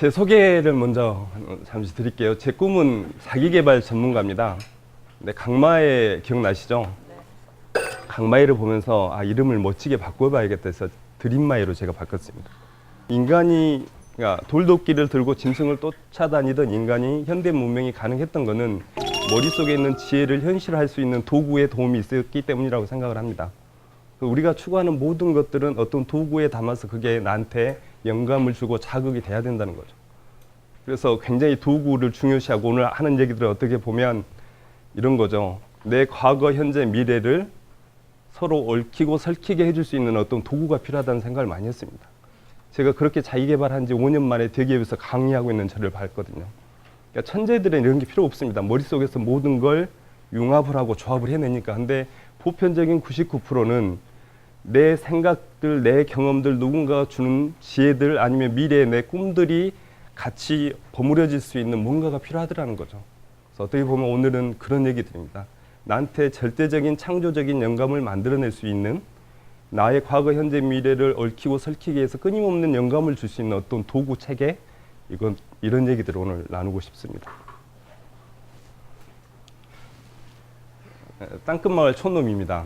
제 소개를 먼저 잠시 드릴게요. 제 꿈은 자기계발 전문가입니다. 네, 강마에 기억나시죠? 강마이를 보면서 이름을 멋지게 바꿔봐야겠다 해서 드림마이로 제가 바꿨습니다. 인간이 돌도끼를 들고 짐승을 쫓아다니던 인간이 현대 문명이 가능했던 것은 머릿속에 있는 지혜를 현실화할 수 있는 도구의 도움이 있었기 때문이라고 생각을 합니다. 우리가 추구하는 모든 것들은 어떤 도구에 담아서 그게 나한테 영감을 주고 자극이 돼야 된다는 거죠. 그래서 굉장히 도구를 중요시하고 오늘 하는 얘기들을 어떻게 보면 이런 거죠. 내 과거, 현재, 미래를 서로 얽히고 설키게 해줄 수 있는 어떤 도구가 필요하다는 생각을 많이 했습니다. 제가 그렇게 자기개발한 지 5년 만에 대기업에서 강의하고 있는 저를 봤거든요. 그러니까 천재들은 이런 게 필요 없습니다. 머릿속에서 모든 걸 융합을 하고 조합을 해내니까. 근데 보편적인 99%는 내 생각들, 내 경험들, 누군가가 주는 지혜들 아니면 미래의 내 꿈들이 같이 버무려질 수 있는 뭔가가 필요하더라는 거죠. 그래서 어떻게 보면 오늘은 그런 얘기 드립니다. 나한테 절대적인 창조적인 영감을 만들어낼 수 있는 나의 과거, 현재, 미래를 얽히고 설키게 해서 끊임없는 영감을 줄 수 있는 어떤 도구, 체계, 이런 얘기들을 오늘 나누고 싶습니다. 땅끝마을 촌놈입니다.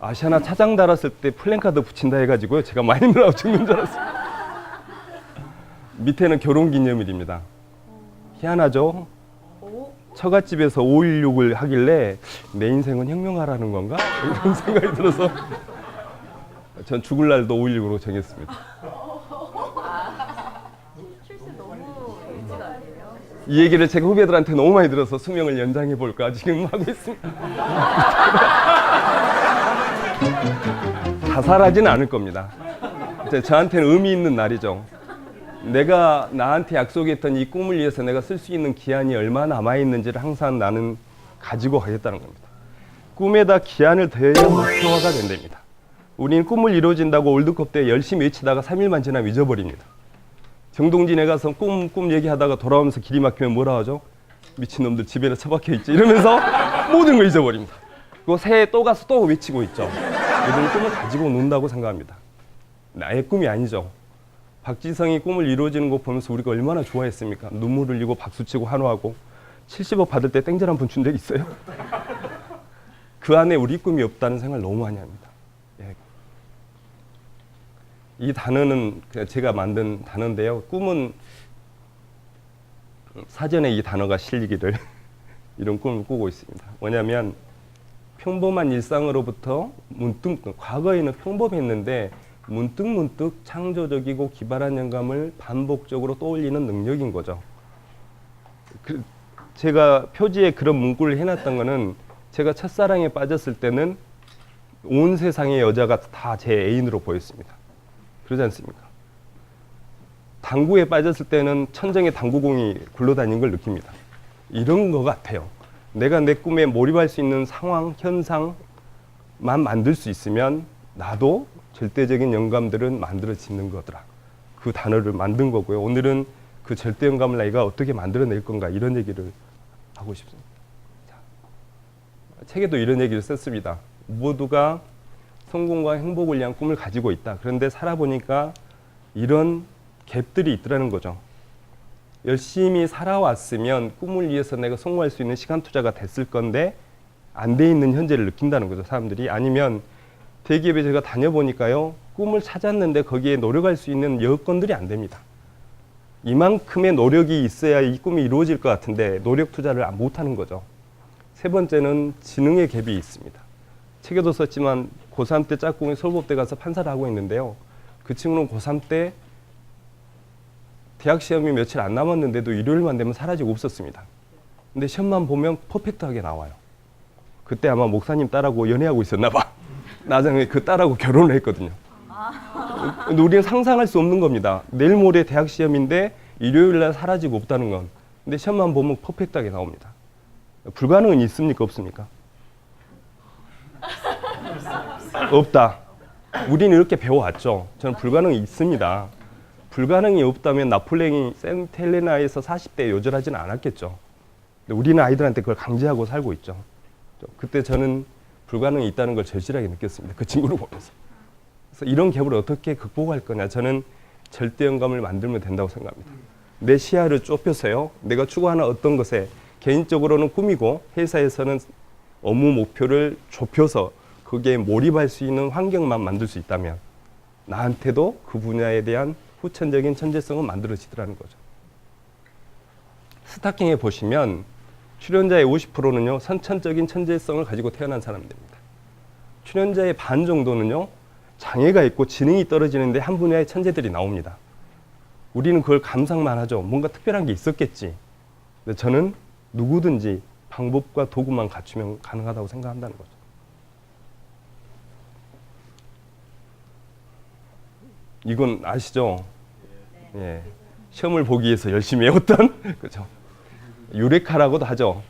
아시아나 차장 달았을 때 플랜카드 붙인다 해가지고요. 제가 많이 힘들어하고 죽는 줄 알았어요. 밑에는 결혼기념일입니다. 희한하죠? 처갓집에서 5.16을 하길래 내 인생은 혁명하라는 건가? 이런 생각이 들어서 전 죽을 날도 5.16으로 정했습니다. 출세 너무 일찍 아니에요? 이 얘기를 제가 후배들한테 너무 많이 들어서 수명을 연장해 볼까 지금 하고 있습니다. 자살하지는 않을 겁니다. 저한테는 의미 있는 날이죠. 내가 나한테 약속했던 이 꿈을 위해서 내가 쓸 수 있는 기한이 얼마나 남아있는지를 항상 나는 가지고 가겠다는 겁니다. 꿈에다 기한을 더해야 목표화가 된답니다. 우리는 꿈을 이루어진다고 월드컵 때 열심히 외치다가 3일만 지나면 잊어버립니다. 정동진에 가서 꿈 얘기하다가 돌아오면서 길이 막히면 뭐라 하죠? 미친놈들 집에나 처박혀 있지 이러면서 모든 걸 잊어버립니다. 그리고 새해 또 가서 또 외치고 있죠. 이런 꿈을 가지고 논다고 생각합니다. 나의 꿈이 아니죠. 박지성이 꿈을 이루어지는 거 보면서 우리가 얼마나 좋아했습니까? 눈물 흘리고 박수치고 환호하고 70억 받을 때 땡전 한 번 준 적 있어요? 그 안에 우리 꿈이 없다는 생각을 너무 많이 합니다. 예. 이 단어는 제가 만든 단어인데요. 꿈은 사전에 이 단어가 실리기를 이런 꿈을 꾸고 있습니다. 뭐냐면 평범한 일상으로부터 문득 과거에는 평범했는데 문득 창조적이고 기발한 영감을 반복적으로 떠올리는 능력인 거죠. 제가 표지에 그런 문구를 해놨던 거는 제가 첫사랑에 빠졌을 때는 온 세상의 여자가 다 제 애인으로 보였습니다. 그러지 않습니까? 당구에 빠졌을 때는 천정에 당구공이 굴러다니는 걸 느낍니다. 이런 거 같아요. 내가 내 꿈에 몰입할 수 있는 상황, 현상만 만들 수 있으면 나도 절대적인 영감들은 만들어지는 거더라. 그 단어를 만든 거고요. 오늘은 그 절대 영감을 내가 어떻게 만들어낼 건가 이런 얘기를 하고 싶습니다. 자, 책에도 이런 얘기를 썼습니다. 모두가 성공과 행복을 위한 꿈을 가지고 있다. 그런데 살아보니까 이런 갭들이 있더라는 거죠. 열심히 살아왔으면 꿈을 위해서 내가 성공할 수 있는 시간 투자가 됐을 건데 안 돼 있는 현재를 느낀다는 거죠. 사람들이. 아니면 대기업에 제가 다녀보니까요. 꿈을 찾았는데 거기에 노력할 수 있는 여건들이 안 됩니다. 이만큼의 노력이 있어야 이 꿈이 이루어질 것 같은데 노력 투자를 못하는 거죠. 세 번째는 지능의 갭이 있습니다. 책에도 썼지만 고3 때 짝꿍이 서울법대 가서 판사를 하고 있는데요. 그 친구는 고3 때 대학 시험이 며칠 안 남았는데도 일요일만 되면 사라지고 없었습니다. 근데 시험만 보면 퍼펙트하게 나와요. 그때 아마 목사님 딸하고 연애하고 있었나 봐. 나중에 그 딸하고 결혼을 했거든요. 근데 우리는 상상할 수 없는 겁니다. 내일 모레 대학 시험인데 일요일날 사라지고 없다는 건. 근데 시험만 보면 퍼펙트하게 나옵니다. 불가능은 있습니까? 없습니까? 없다. 우리는 이렇게 배워왔죠. 저는 불가능이 있습니다. 불가능이 없다면 나폴레옹이 센텔레나에서 40대에 요절하지는 않았겠죠. 근데 우리는 아이들한테 그걸 강제하고 살고 있죠. 그때 저는 불가능이 있다는 걸 절실하게 느꼈습니다. 그 친구를 보면서. 그래서 이런 갭을 어떻게 극복할 거냐. 저는 절대 영감을 만들면 된다고 생각합니다. 내 시야를 좁혀서요. 내가 추구하는 어떤 것에 개인적으로는 꿈이고 회사에서는 업무 목표를 좁혀서 거기에 몰입할 수 있는 환경만 만들 수 있다면 나한테도 그 분야에 대한 후천적인 천재성은 만들어지더라는 거죠. 스타킹에 보시면 출연자의 50%는요 선천적인 천재성을 가지고 태어난 사람들입니다. 출연자의 반 정도는요 장애가 있고 지능이 떨어지는데 한 분야의 천재들이 나옵니다. 우리는 그걸 감상만 하죠. 뭔가 특별한 게 있었겠지. 근데 저는 누구든지 방법과 도구만 갖추면 가능하다고 생각한다는 거죠. 이건 아시죠? 예. 시험을 보기 위해서 열심히 해왔던 그죠? 유레카라고도 하죠.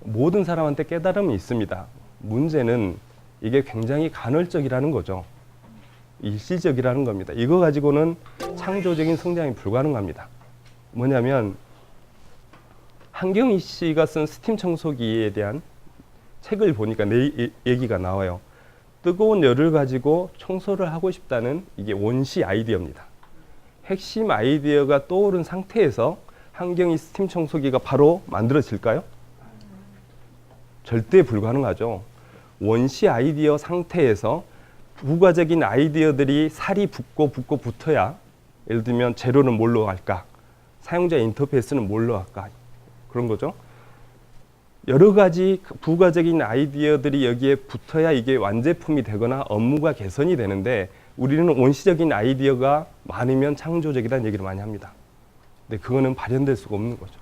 모든 사람한테 깨달음이 있습니다. 문제는 이게 굉장히 간헐적이라는 거죠. 일시적이라는 겁니다. 이거 가지고는 창조적인 성장이 불가능합니다. 뭐냐면 한경희 씨가 쓴 스팀 청소기에 대한 책을 보니까 내 얘기가 나와요. 뜨거운 열을 가지고 청소를 하고 싶다는 이게 원시 아이디어입니다. 핵심 아이디어가 떠오른 상태에서 한경희 스팀 청소기가 바로 만들어질까요? 절대 불가능하죠. 원시 아이디어 상태에서 부가적인 아이디어들이 살이 붙고 붙어야, 예를 들면 재료는 뭘로 할까? 사용자 인터페이스는 뭘로 할까? 그런 거죠. 여러 가지 부가적인 아이디어들이 여기에 붙어야 이게 완제품이 되거나 업무가 개선이 되는데 우리는 원시적인 아이디어가 많으면 창조적이라는 얘기를 많이 합니다. 근데 그거는 발현될 수가 없는 거죠.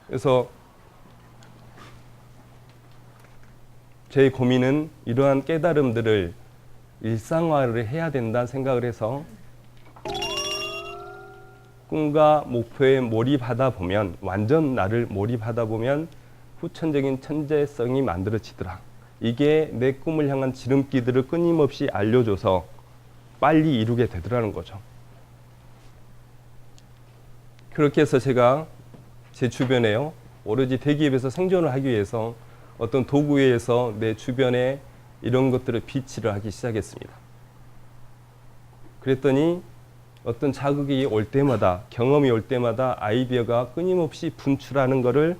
그래서 제 고민은 이러한 깨달음들을 일상화를 해야 된다는 생각을 해서 꿈과 목표에 몰입하다 보면, 완전 나를 몰입하다 보면 후천적인 천재성이 만들어지더라. 이게 내 꿈을 향한 지름길들을 끊임없이 알려줘서 빨리 이루게 되더라는 거죠. 그렇게 해서 제가 제 주변에요, 오로지 대기업에서 생존을 하기 위해서 어떤 도구에 의해서 내 주변에 이런 것들을 비치를 하기 시작했습니다. 그랬더니 어떤 자극이 올 때마다, 경험이 올 때마다 아이디어가 끊임없이 분출하는 것을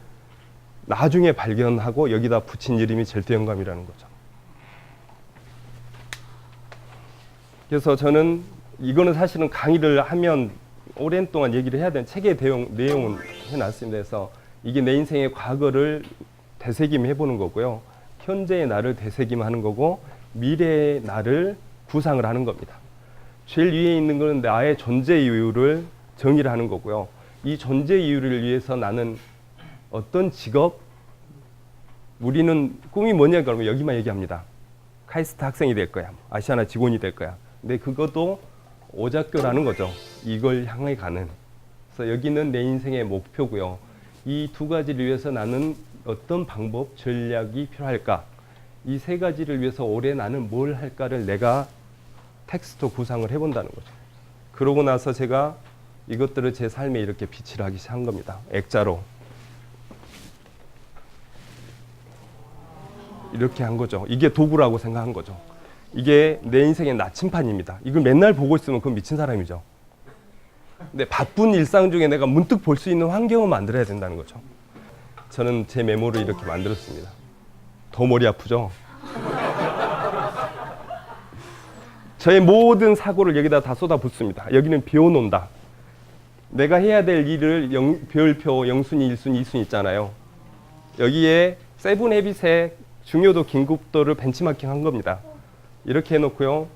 나중에 발견하고 여기다 붙인 이름이 절대영감이라는 거죠. 그래서 저는 이거는 사실은 강의를 하면 오랜 동안 얘기를 해야 되는 책의 내용은 해놨습니다. 그래서 이게 내 인생의 과거를 되새김해보는 거고요. 현재의 나를 되새김하는 거고 미래의 나를 구상을 하는 겁니다. 제일 위에 있는 것은 나의 존재 이유를 정의를 하는 거고요. 이 존재 이유를 위해서 나는 어떤 직업, 우리는 꿈이 뭐냐 그러면 여기만 얘기합니다. 카이스트 학생이 될 거야. 아시아나 직원이 될 거야. 근데 그것도 오작교라는 거죠. 이걸 향해 가는. 그래서 여기는 내 인생의 목표고요. 이 두 가지를 위해서 나는 어떤 방법, 전략이 필요할까? 이 세 가지를 위해서 올해 나는 뭘 할까를 내가 텍스트 구상을 해본다는 거죠. 그러고 나서 제가 이것들을 제 삶에 이렇게 비치를 하기 시작한 겁니다. 액자로. 이렇게 한 거죠. 이게 도구라고 생각한 거죠. 이게 내 인생의 나침판입니다. 이걸 맨날 보고 있으면 그건 미친 사람이죠. 근데 바쁜 일상 중에 내가 문득 볼 수 있는 환경을 만들어야 된다는 거죠. 저는 제 메모를 이렇게 만들었습니다. 더 머리 아프죠? 저의 모든 사고를 여기다 다 쏟아붓습니다. 여기는 비워놓는다. 내가 해야 될 일을 별표 0순위, 1순위, 2순위 있잖아요. 여기에 세븐 헤빗의 중요도, 긴급도를 벤치마킹 한 겁니다. 이렇게 해놓고요.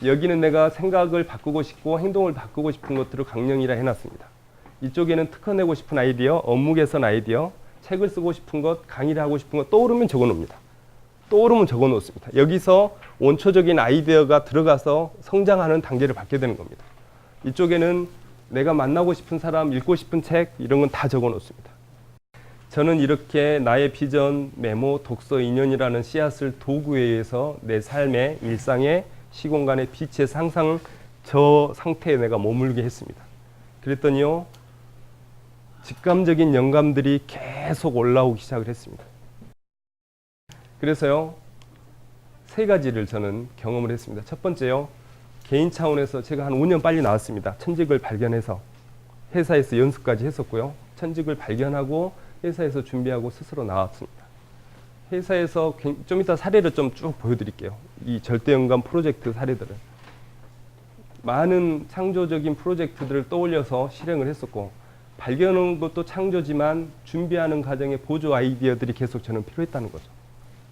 여기는 내가 생각을 바꾸고 싶고 행동을 바꾸고 싶은 것들을 강령이라 해놨습니다. 이쪽에는 특허내고 싶은 아이디어, 업무 개선 아이디어, 책을 쓰고 싶은 것, 강의를 하고 싶은 것 떠오르면 적어놓습니다. 떠오르면 적어놓습니다. 여기서 원초적인 아이디어가 들어가서 성장하는 단계를 받게 되는 겁니다. 이쪽에는 내가 만나고 싶은 사람, 읽고 싶은 책 이런 건 다 적어놓습니다. 저는 이렇게 나의 비전, 메모, 독서, 인연이라는 씨앗을 도구에 의해서 내 삶의 일상의 시공간의 빛에서 항상 저 상태에 내가 머물게 했습니다. 그랬더니요, 직감적인 영감들이 계속 올라오기 시작을 했습니다. 그래서요, 세 가지를 저는 경험을 했습니다. 첫 번째요, 개인 차원에서 제가 한 5년 빨리 나왔습니다. 천직을 발견해서 회사에서 연수까지 했었고요. 천직을 발견하고 회사에서 준비하고 스스로 나왔습니다. 회사에서 좀 이따 사례를 좀 쭉 보여드릴게요. 이 절대연관 프로젝트 사례들을. 많은 창조적인 프로젝트들을 떠올려서 실행을 했었고, 발견한 것도 창조지만 준비하는 과정에 보조 아이디어들이 계속 저는 필요했다는 거죠.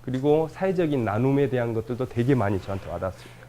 그리고 사회적인 나눔에 대한 것들도 되게 많이 저한테 와닿았습니다.